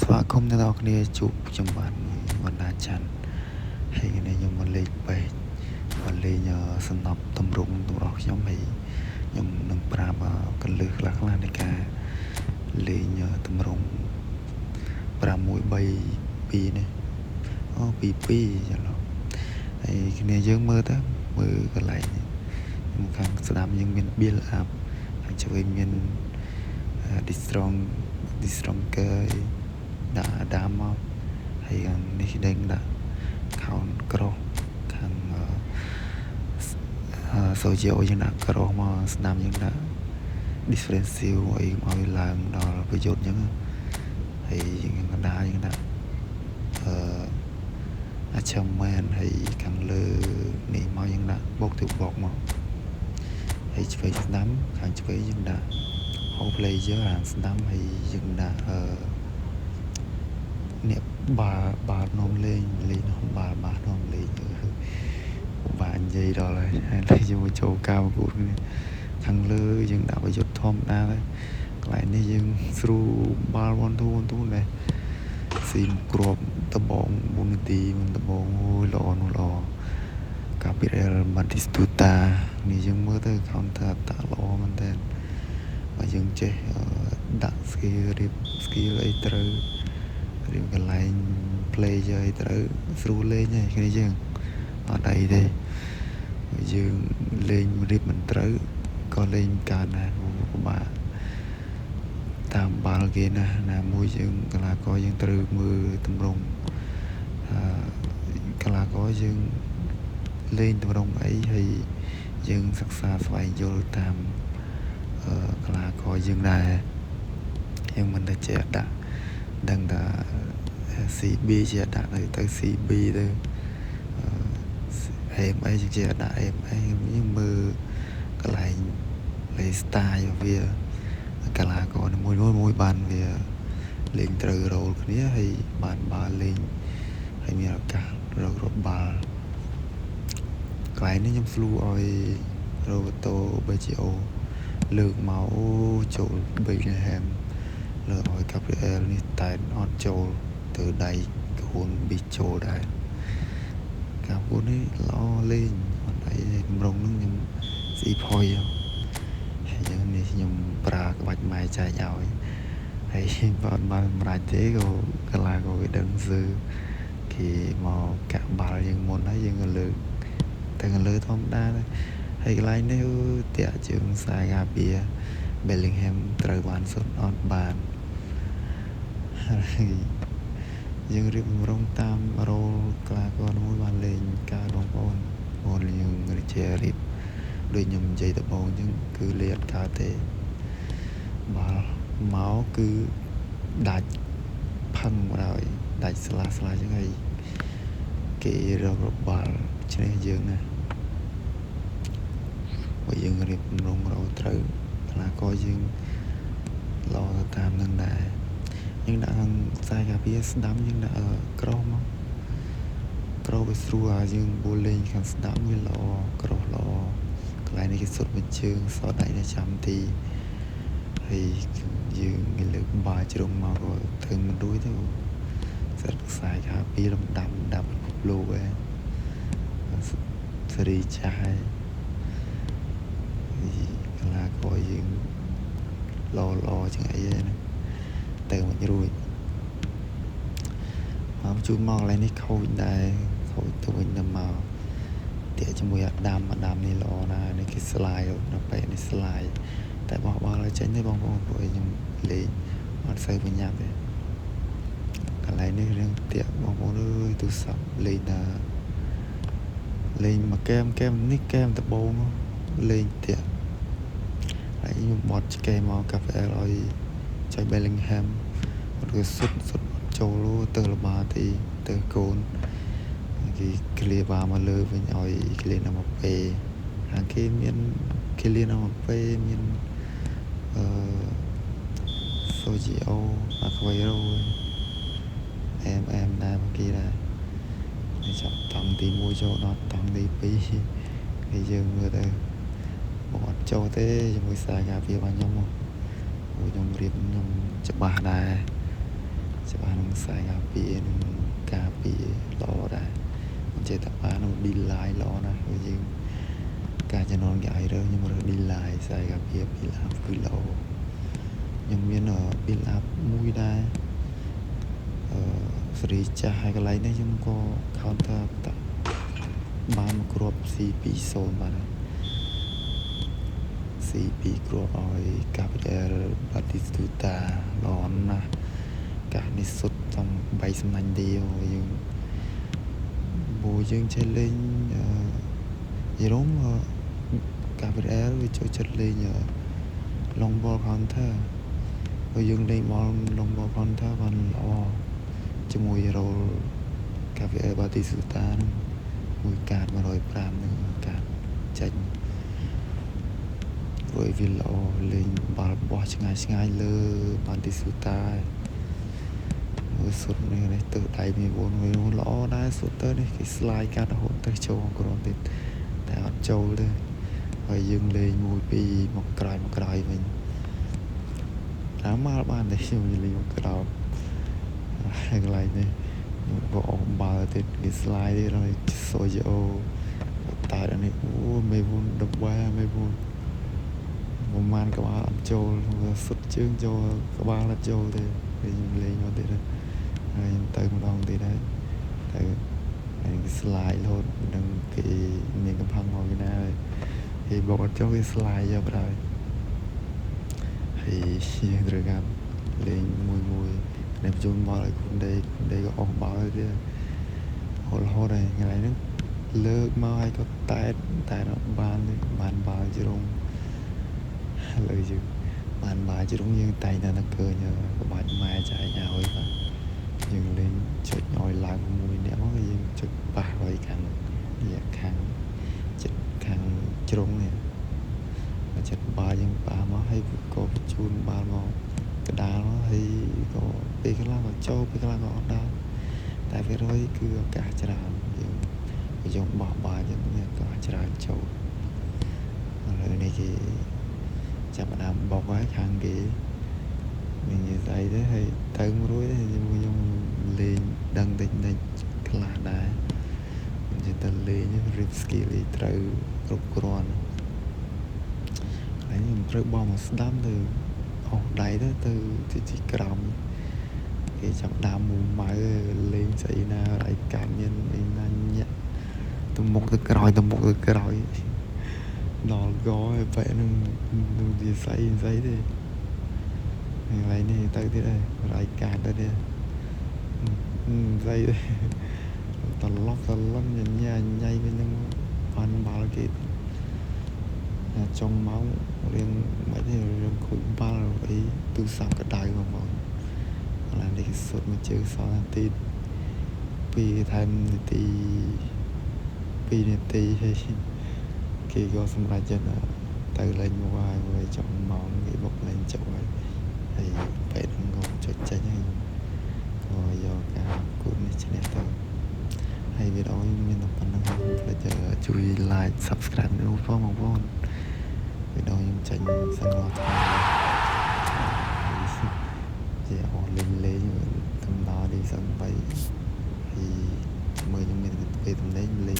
ស្វាគមន៍អ្នកនរគ្នាជួបខ្ញុំបានបណ្ដាច័ន្ទហើយគ្នាខ្ញុំមកលេខពេកមកលេងសំណប់តម្រង់របស់ខ្ញុំហើយខ្ញុំនឹងប្រាប់កលឹះខ្លះៗនៃការលេងតម្រង់5 1 3 2នេះ2 2ចឹងហើយគ្នាយើងមើលទៅមើលកន្លែងខ្ញុំខាងស្ដាំយើងមាន build up ខាងឆ្វេងមាន stronger ដាក់មកហើយខាងនេះដេញដាក់ count cross ខាងsocio យើងដាក់ cross មកស្ដាំយើងដាក់ differential ឲ្យឡើងដល់ប្រយុទ្ធអញ្ចឹងហើយយើងកណ្ដាលយើងដាក់achievement ហើយខាងលើនេះមកយើងដាក់បូកទៅបូកមកហើយឆ្វេងស្ដាំខាងឆ្វេងយើងដាក់ whole player ខាងស្ដាំហើយយើងដាក់អ្នកបាល់នាំលេងនោះបាល់នាំលេងបាននិយាយដល់ហើយយើងមកចូលការប្រកួតគ្នាខាងលើយើងដាក់ប្រយុទ្ធធម្មតាហើយកន្លែងនេះយើងស្រួលបាល់ 1 2 ដែរស៊ីមគ្រាប់ដបង4នាទីមិនដបងអូយល្អនោះល្អកាពីរ៉ែលម៉ាទីស្ទូតានេះយើងមើលទៅ counter attack ល្អមែនតើបើយើងចេះដាក់ skill អីត្រូវរៀងកន្លែង player អីត្រូវស្រួលលេងហើយគ្នាយើងអត់អីទេយើងលេងរៀបមិនត្រូវក៏លេងកើតដែរពិបាកតាមបាល់គេណាមួយយើងកីឡាករយើងត្រូវមើលតម្រង់កីឡាករយើងលេងតម្រង់អីហើយយើងសិក្សាស្វែងយល់តាមកីឡាករយើងដែរយើងមិនតែចេះដាក់ដឹងថា CB ជាដាក់ទៅ CB ទៅAMA ជាដាក់ AMA យើងមើលកន្លែង play style វាកីឡាករមួយបានវាលេងត្រូវរ៉ូលគ្នាហើយបានបាល់លេងហើយមានឱកាសរកបាល់កន្លែងនេះខ្ញុំស្លូឲ្យ Roberto Baggio លើកមកចូល Bellingham លើកឲ្យ Gabriel នេះតែអត់ចូលទៅដៃខ្លួនប៊ីចូលដែរការប្រកួតនេះល្អលេងអត់អីតម្រង់នឹងខ្ញុំស៊ីផុយហើយយើងនេះខ្ញុំប្រើក្បាច់ម៉ែចែកឲ្យហើយបើអត់បានសម្រាប់ទេក៏កន្លះក៏វាដឹងសើគេមកកាក់បាល់យើងមុនហើយយើងក៏លើកទៅលើធម្មតាដែរហើយកន្លែងនេះតាក់ជើងខ្សែការពារ Bellingham ត្រូវបានសុទ្ធអត់បានហើយយើងរៀបរងតាមរ៉ូលកីឡាករមួយបានលេងការបងប្អូនយើងជារៀបដូចខ្ញុំនិយាយដំបូងអញ្ចឹងគឺលេងអត់កើតទេបាល់មកគឺដាច់ផឹងមកដល់ដាច់ស្លាអញ្ចឹងហើយគេរកបាល់ឆ្នេះយើងណាបើយើងរៀបរងរ៉ូត្រូវកីឡាករយើងល្អទៅតាមនឹងដែរយើងដាក់ខាងខ្សែការពារស្ដាំយើងដាក់ក្រោះមកក្រោះវាស្រួលយើងបួលលេងខាងស្ដាំវាល្អក្រោះល្អកន្លែងនេះគេសុទ្ធមួយជើងសដៃនៅចាំទីហើយយើងលើកបាល់ជ្រុងមកក៏ធ្វើមិនរួចទេសិតខ្សែការពារលំដាប់លោកឯងសេរីចាស់ហើយកីឡាករយើងល្អជាងអីហ្នឹងទៅមិនរួចមកជួបមកកន្លែងនេះខូចដែរខូចទៅវិញទៅមកតែជាមួយអាដាមនេះល្អណាស់នេះគេ slide ដល់ពេលនេះ slide តែបោះបាល់ឲ្យចេញទេបងប្អូនព្រោះខ្ញុំលេងអត់សូវប្រញាប់ទេកន្លែងនេះរឿងតាក់បងប្អូនអើយទូរស័ព្ទលេងមកកែមនេះកែមដបងលេងតាក់ហើយខ្ញុំបត់ឆ្កេមកកាហ្វេឲ្យចុច Bellingham ឬសុទ្ធចូលទៅល្បាទីទៅកូនគេគ្លៀបាមកលើវិញឲ្យគ្លៀនមកពេខាងគេមានគ្លៀនមកពេមានSocio Aguero emដែរមកគេដែរហើយចាប់តង់ទី1ចូលដល់តង់ទី2ហើយយើងមើលទៅបងអត់ចូលទេជាមួយខ្សែការពាររបស់ខ្ញុំខ្ញុំរៀបខ្ញុំច្បាស់ដែរច្បាស់នឹង sai ngà pì cà pì lò đây chế tập bán nó đi lại lò nè bây giờ cả cho non cái rồi nhưng mà đi lại sai ngà pì làm pì lò nhưng miền ở pì làm mũi đây Sri cha hai cái lấy này chúng có counter tập bán crop CP zone mà CP crop rồi capital Batistuta lon nè cả ní sốt trong bay xâm nành điều nhưng bố dương chơi lên gì đó mà capital với chỗ chất lên long ball counter rồi dương lên long ball counter còn lọ cho mùi rồi capital Batistuta mùi cạt mà rồi pram nữa cạt chanh rồi vì lọ lên bà bỏ ngay lơ Batistuta suốt này từ đây mình vốn lõ đã suốt tới đây cái slide cả hỗn tới châu còn thì tại ở châu đây rồi dừng lên mùi pi một cài mình đám ma ban đấy mình lên một cài hai cái này này có bà thì cái slide đi rồi soi châu tại đây này mấy vốn đập ba mấy vốn một man các bạn châu xuất chương châu các bạn là châu thì mình lên như thế đó tới một đồng thì đấy từ cái slide luôn đừng cái miền cầm phăng ngồi bên này thì bộ cho cái slide cho rồi thì rồi gặp lên mùi đẹp chun mò lại cũng đây có ổn bảo rồi kia hồ này ngày nó lơ mau hay có tay nó bàn bài chứ đúng lời chứ bàn bài chứ đúng như tay nó cơ nhờ có bài mai chạy nhau ấy mà dừng lên chợt nhồi lại một mùi nẻo cái dừng chợt ba rồi càng dạ càng chợt càng trống nè mà chợt ba dừng ba mà hay có chun ba mà cái đá nó hay có bị cái lá mà trâu bị cái lá ngọt đá tại vì rồi cứ cả chả làm dừng dòng bỏ ba dừng nè cả chả trâu rồi này thì chả mà làm bọc cái hàng kia mình như vậy thế thì tới một rối thì mình dùng lên đăng định này là đá mình chỉ cần lên những rip skill từ rục còn lấy mình từ bom một đám từ đáy đó từ chỉ cầm cái chậm đam mù máy lên xảy na lại cảm nhân mình nhận từ một từ cái rồi nó gói vẽ nó gì giấy thì lấy này tới thế đây lại cạn tới đây dây toàn lóc nhây bên trong bàn bảo cái trong máu riêng mấy thì riêng khối ba là ấy từ sắm cái đài của mọi là để sốt mà chơi sao là tí pi thêm tí pi này tí hay khi có xong ra chân từ lên ngoài rồi trong máu cái bốc lên chỗ ấy thì phải đừng có cho chạy hay rồi do cả cuốn này trên này hay video mình đọc phần năng là chờ chú ý like subscribe nếu có mong muốn video những tranh sang lo thì họ lên tầm đó đi sân bay thì mời những mình về tầm đấy lên